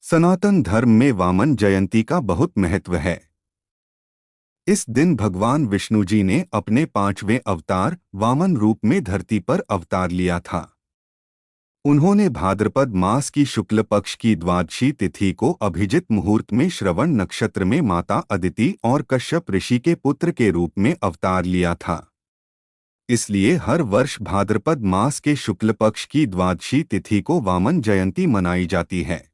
सनातन धर्म में वामन जयंती का बहुत महत्व है। इस दिन भगवान विष्णु जी ने अपने 5वें अवतार वामन रूप में धरती पर अवतार लिया था। उन्होंने भाद्रपद मास की शुक्ल पक्ष की द्वादशी तिथि को अभिजित मुहूर्त में श्रवण नक्षत्र में माता अदिति और कश्यप ऋषि के पुत्र के रूप में अवतार लिया था। इसलिए हर वर्ष भाद्रपद मास के शुक्ल पक्ष की द्वादशी तिथि को वामन जयंती मनाई जाती है।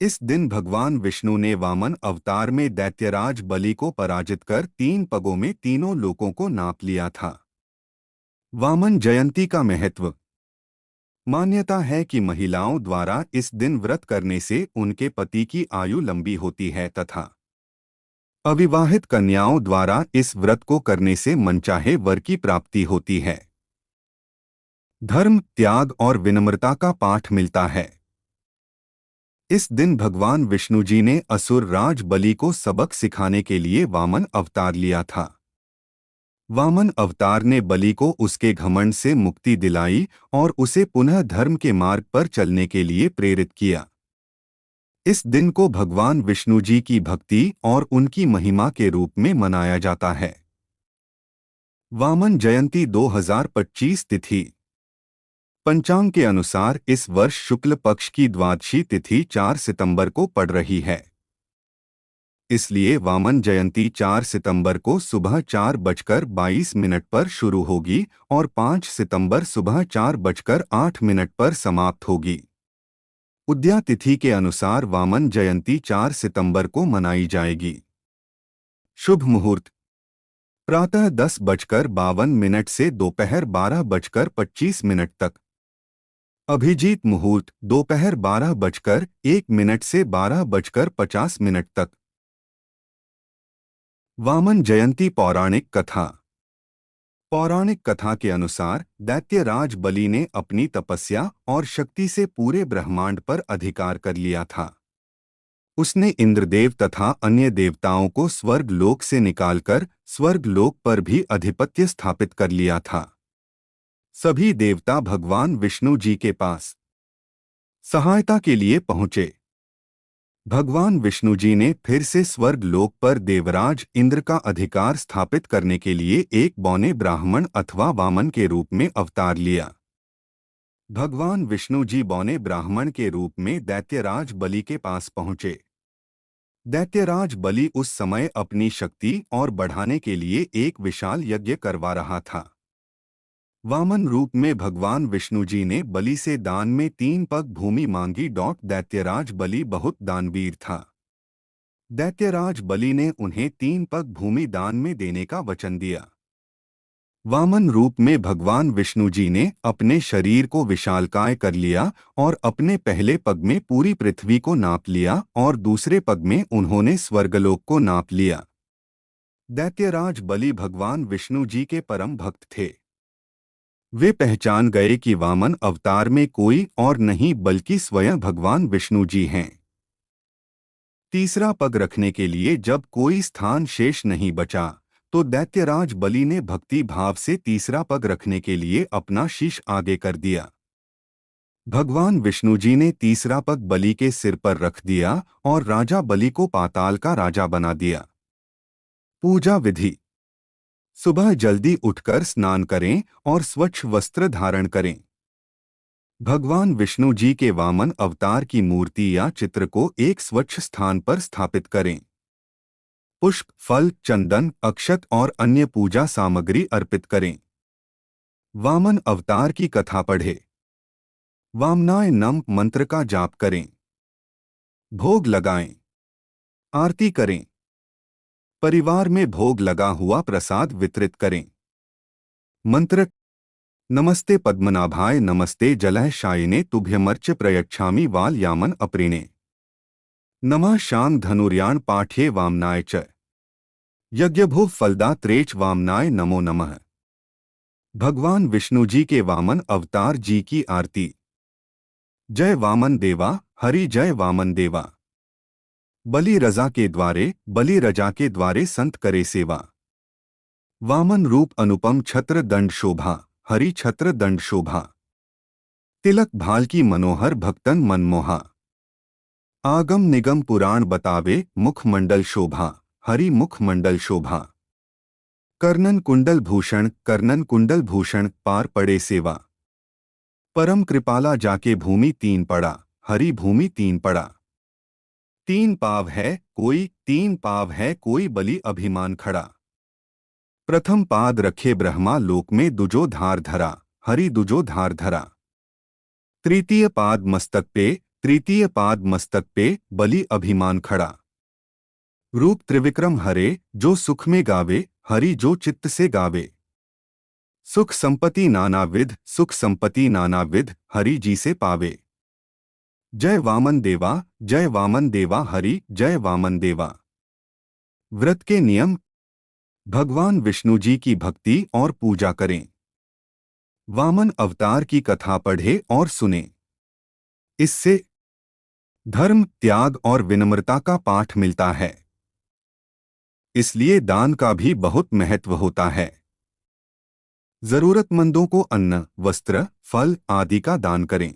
इस दिन भगवान विष्णु ने वामन अवतार में दैत्यराज बलि को पराजित कर 3 पगों में तीनों लोकों को नाप लिया था। वामन जयंती का महत्व। मान्यता है कि महिलाओं द्वारा इस दिन व्रत करने से उनके पति की आयु लंबी होती है तथा अविवाहित कन्याओं द्वारा इस व्रत को करने से मनचाहे वर की प्राप्ति होती है। धर्म, त्याग और विनम्रता का पाठ मिलता है। इस दिन भगवान विष्णु जी ने असुर राज बलि को सबक सिखाने के लिए वामन अवतार लिया था। वामन अवतार ने बलि को उसके घमंड से मुक्ति दिलाई और उसे पुनः धर्म के मार्ग पर चलने के लिए प्रेरित किया। इस दिन को भगवान विष्णु जी की भक्ति और उनकी महिमा के रूप में मनाया जाता है। वामन जयंती 2025 तिथि। पंचांग के अनुसार इस वर्ष शुक्ल पक्ष की द्वादशी तिथि 4 सितंबर को पड़ रही है। इसलिए वामन जयंती 4 सितंबर को सुबह 4:22 पर शुरू होगी और 5 सितंबर सुबह 4:08 पर समाप्त होगी। उदया तिथि के अनुसार वामन जयंती 4 सितंबर को मनाई जाएगी। शुभ मुहूर्त प्रातः 10:52 से दोपहर 12:25 तक। अभिजीत मुहूर्त दोपहर 12:01 से 12:50 तक। वामन जयंती पौराणिक कथा। पौराणिक कथा के अनुसार दैत्यराज बलि ने अपनी तपस्या और शक्ति से पूरे ब्रह्मांड पर अधिकार कर लिया था। उसने इंद्रदेव तथा अन्य देवताओं को स्वर्ग लोक से निकालकर स्वर्ग लोक पर भी अधिपत्य स्थापित कर लिया था। सभी देवता भगवान विष्णु जी के पास सहायता के लिए पहुंचे। भगवान विष्णु जी ने फिर से स्वर्ग लोक पर देवराज इंद्र का अधिकार स्थापित करने के लिए एक बौने ब्राह्मण अथवा वामन के रूप में अवतार लिया। भगवान विष्णु जी बौने ब्राह्मण के रूप में दैत्यराज बलि के पास पहुंचे। दैत्यराज बलि उस समय अपनी शक्ति और बढ़ाने के लिए एक विशाल यज्ञ करवा रहा था। वामन रूप में भगवान विष्णु जी ने बलि से दान में 3 पग भूमि मांगी। दैत्यराज बलि बहुत दानवीर था। दैत्यराज बलि ने उन्हें 3 पग भूमि दान में देने का वचन दिया। वामन रूप में भगवान विष्णु जी ने अपने शरीर को विशालकाय कर लिया और अपने पहले पग में पूरी पृथ्वी को नाप लिया और दूसरे पग में उन्होंने स्वर्गलोक को नाप लिया। दैत्यराज बलि भगवान विष्णु जी के परम भक्त थे। वे पहचान गए कि वामन अवतार में कोई और नहीं बल्कि स्वयं भगवान विष्णु जी हैं। तीसरा पग रखने के लिए जब कोई स्थान शेष नहीं बचा तो दैत्यराज बलि ने भक्ति भाव से तीसरा पग रखने के लिए अपना शीश आगे कर दिया। भगवान विष्णु जी ने तीसरा पग बलि के सिर पर रख दिया और राजा बलि को पाताल का राजा बना दिया। पूजा विधि। सुबह जल्दी उठकर स्नान करें और स्वच्छ वस्त्र धारण करें। भगवान विष्णु जी के वामन अवतार की मूर्ति या चित्र को एक स्वच्छ स्थान पर स्थापित करें। पुष्प, फल, चंदन, अक्षत और अन्य पूजा सामग्री अर्पित करें। वामन अवतार की कथा पढ़ें। वामनाय नम मंत्र का जाप करें। भोग लगाएं। आरती करें। परिवार में भोग लगा हुआ प्रसाद वितरित करें। मंत्र। नमस्ते पद्मनाभाय नमस्ते जलः शायिने तुभ्यमर्च प्रयच्छामि वाल यामन अप्रिणे। नमः शांग धनुर्याण पाठ्ये वामनाय च। यज्ञभुव फलदा त्रेच वामनाय नमो नमः। भगवान विष्णु जी के वामन अवतार जी की आरती। जय वामन देवा, हरि जय वामन देवा। बलि रजा के द्वारे संत करे सेवा। वामन रूप अनुपम छत्र दंड शोभा, हरि छत्र दंड शोभा। तिलक भाल की मनोहर भक्तन मनमोहा। आगम निगम पुराण बतावे मुखमंडल शोभा, हरि मुखमंडल शोभा। कर्णन कुंडल भूषण पार पड़े सेवा। परम कृपाला जाके भूमि तीन पड़ा, हरि भूमि तीन पड़ा। तीन पाव है कोई बलि अभिमान खड़ा। प्रथम पाद रखे ब्रह्मा लोक में दुजो धार धरा, हरि दुजो धार धरा। तृतीय पाद मस्तक पे बलि अभिमान खड़ा। रूप त्रिविक्रम हरे जो सुख में गावे, हरि जो चित्त से गावे। सुख संपत्ति नाना विध हरि जी से पावे। जय वामन देवा हरि जय वामन देवा। व्रत के नियम। भगवान विष्णु जी की भक्ति और पूजा करें। वामन अवतार की कथा पढ़े और सुने। इससे धर्म, त्याग और विनम्रता का पाठ मिलता है। इसलिए दान का भी बहुत महत्व होता है। जरूरतमंदों को अन्न, वस्त्र, फल आदि का दान करें।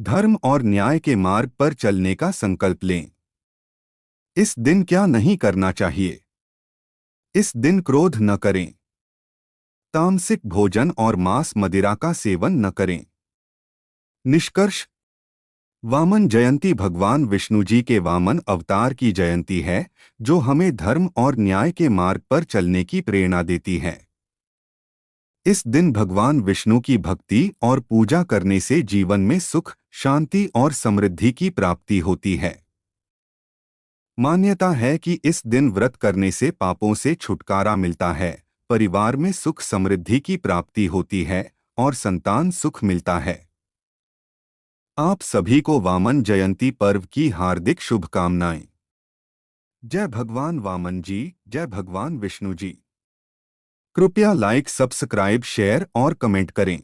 धर्म और न्याय के मार्ग पर चलने का संकल्प लें। इस दिन क्या नहीं करना चाहिए? इस दिन क्रोध न करें। तामसिक भोजन और मांस मदिरा का सेवन न करें। निष्कर्ष। वामन जयंती भगवान विष्णु जी के वामन अवतार की जयंती है, जो हमें धर्म और न्याय के मार्ग पर चलने की प्रेरणा देती है। इस दिन भगवान विष्णु की भक्ति और पूजा करने से जीवन में सुख, शांति और समृद्धि की प्राप्ति होती है। मान्यता है कि इस दिन व्रत करने से पापों से छुटकारा मिलता है, परिवार में सुख समृद्धि की प्राप्ति होती है और संतान सुख मिलता है। आप सभी को वामन जयंती पर्व की हार्दिक शुभकामनाएं। जय भगवान वामन जी, जय भगवान विष्णु जी। कृपया लाइक, सब्सक्राइब, शेयर और कमेंट करें।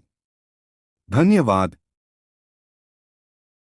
धन्यवाद।